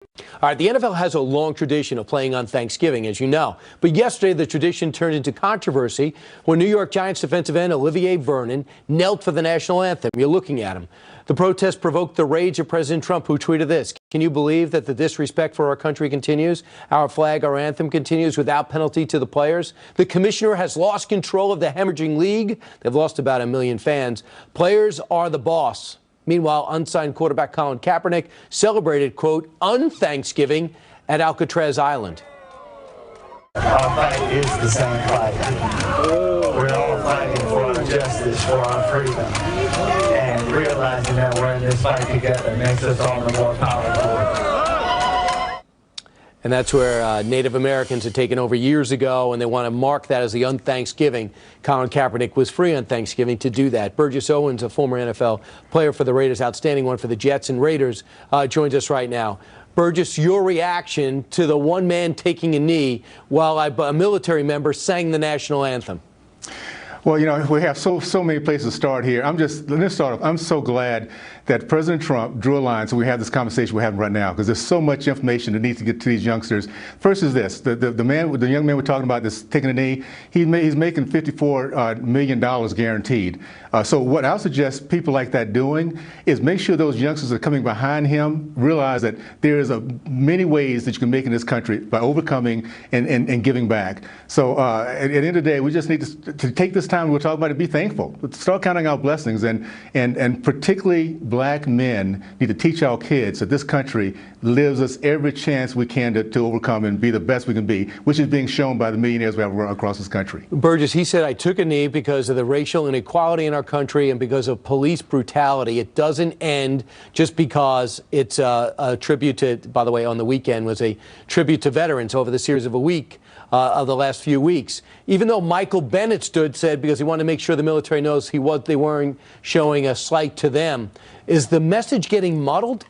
All right, the NFL has a long tradition of playing on Thanksgiving, as you know. But yesterday, the tradition turned into controversy when New York Giants defensive end Olivier Vernon knelt for the national anthem. You're looking at him. The protest provoked the rage of President Trump, who tweeted this: "Can you believe that the disrespect for our country continues? Our flag, our anthem continues without penalty to the players. The commissioner has lost control of the hemorrhaging league. They've lost about 1 million fans. Players are the boss." Meanwhile, unsigned quarterback Colin Kaepernick celebrated, quote, "un-Thanksgiving" at Alcatraz Island. Our fight is the same fight. We're all fighting for our justice, for our freedom. And realizing that we're in this fight together makes us all the more powerful. And that's where Native Americans had taken over years ago, and they want to mark that as the un-Thanksgiving. Colin Kaepernick was free on Thanksgiving to do that. Burgess Owens, a former NFL player for the Raiders, outstanding one for the Jets and Raiders, joins us right now. Burgess, your reaction to the one man taking a knee while a military member sang the national anthem? Well, you know, we have so many places to start here. Let me start off. I'm so glad that President Trump drew a line so we have this conversation we're having right now, because there's so much information that needs to get to these youngsters. First is this: the young man we're talking about that's taking a knee, he's making $54 million guaranteed. So what I'll suggest people like that doing is make sure those youngsters that are coming behind him realize that there is many ways that you can make in this country by overcoming and giving back. So at the end of the day, we just need to take this time we're talking about to be thankful. Start counting our blessings, and particularly black men need to teach our kids that this country lives us every chance we can to overcome and be the best we can be, which is being shown by the millionaires we have across this country. Burgess, he said, "I took a knee because of the racial inequality in our country and because of police brutality. It doesn't end just because it's a tribute to," by the way, on the weekend was a tribute to veterans over the series of a week. Of the last few weeks, even though Michael Bennett said because he wanted to make sure the military knows they weren't showing a slight to them. Is the message getting muddled?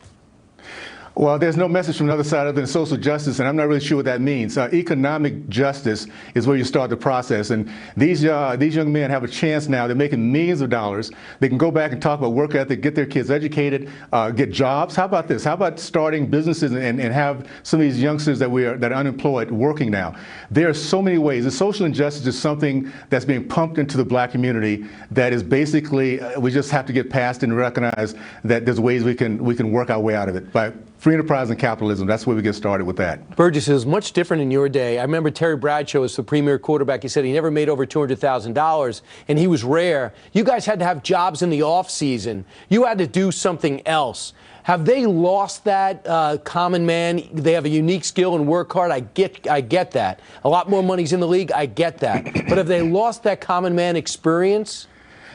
Well, there's no message from the other side other than social justice, and I'm not really sure what that means. Economic justice is where you start the process, and these young men have a chance now. They're making millions of dollars. They can go back and talk about work ethic, get their kids educated, get jobs. How about this? How about starting businesses and have some of these youngsters that are unemployed working now? There are so many ways. The social injustice is something that's being pumped into the black community that is basically we just have to get past and recognize that there's ways we can work our way out of it by free enterprise and capitalism. That's where we get started with that. Burgess, it was much different in your day. I remember Terry Bradshaw was the premier quarterback. He said he never made over $200,000, and he was rare. You guys had to have jobs in the off season. You had to do something else. Have they lost that common man? They have a unique skill and work hard. I get that. A lot more money's in the league. I get that. But have they lost that common man experience?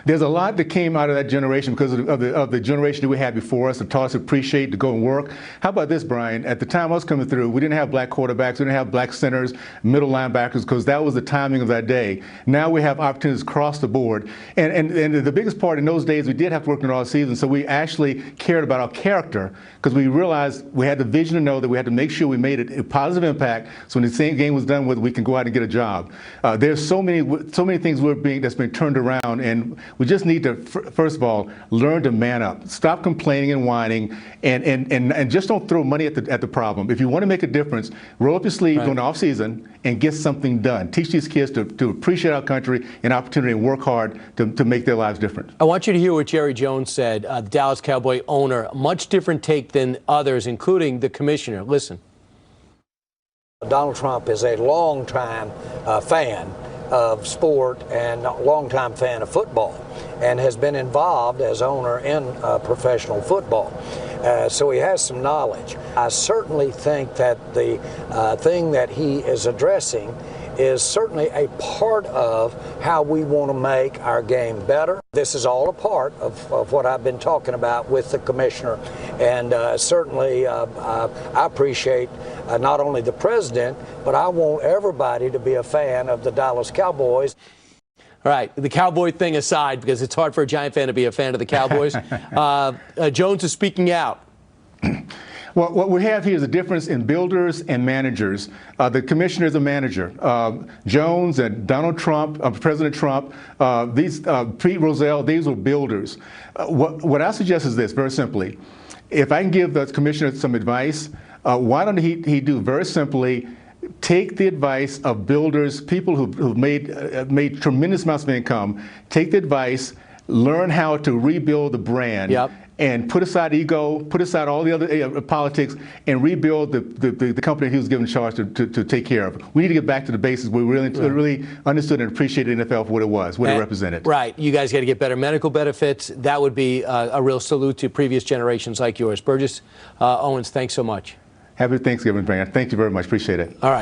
There's a lot that came out of that generation because of the generation that we had before us that taught us to appreciate, to go and work. How about this, Brian? At the time I was coming through, we didn't have black quarterbacks, we didn't have black centers, middle linebackers, because that was the timing of that day. Now we have opportunities across the board. And the biggest part in those days, we did have to work in all season, so we actually cared about our character because we realized we had the vision to know that we had to make sure we made a positive impact so when the same game was done with, we can go out and get a job. There's so many things that's been turned around, and we just need to, first of all, learn to man up. Stop complaining and whining, and just don't throw money at the problem. If you want to make a difference, roll up your sleeves during the off season and get something done. Teach these kids to appreciate our country and opportunity and work hard to make their lives different. I want you to hear what Jerry Jones said, the Dallas Cowboy owner. Much different take than others, including the commissioner. Listen. Donald Trump is a longtime fan of sport and a longtime fan of football, and has been involved as owner in professional football. So he has some knowledge. I certainly think that the thing that he is addressing is certainly a part of how we want to make our game better. This is all a part of what I've been talking about with the commissioner, and certainly I appreciate not only the president, but I want everybody to be a fan of the Dallas Cowboys. All right, the Cowboy thing aside, because it's hard for a Giant fan to be a fan of the Cowboys, Jones is speaking out. Well, what we have here is a difference in builders and managers. The commissioner is a manager. Jones and Donald Trump, President Trump, Pete Rozelle, these were builders. What I suggest is this, very simply. If I can give the commissioner some advice, Why don't he do very simply, take the advice of builders, people who've made tremendous amounts of income, take the advice, learn how to rebuild the brand, and put aside ego, put aside all the other politics, and rebuild the company he was given charge to take care of. We need to get back to the basics where we really understood and appreciated the NFL for what it was, what it represented. Right. You guys got to get better medical benefits. That would be a real salute to previous generations like yours. Burgess Owens, thanks so much. Happy Thanksgiving, Brian. Thank you very much. Appreciate it. All right.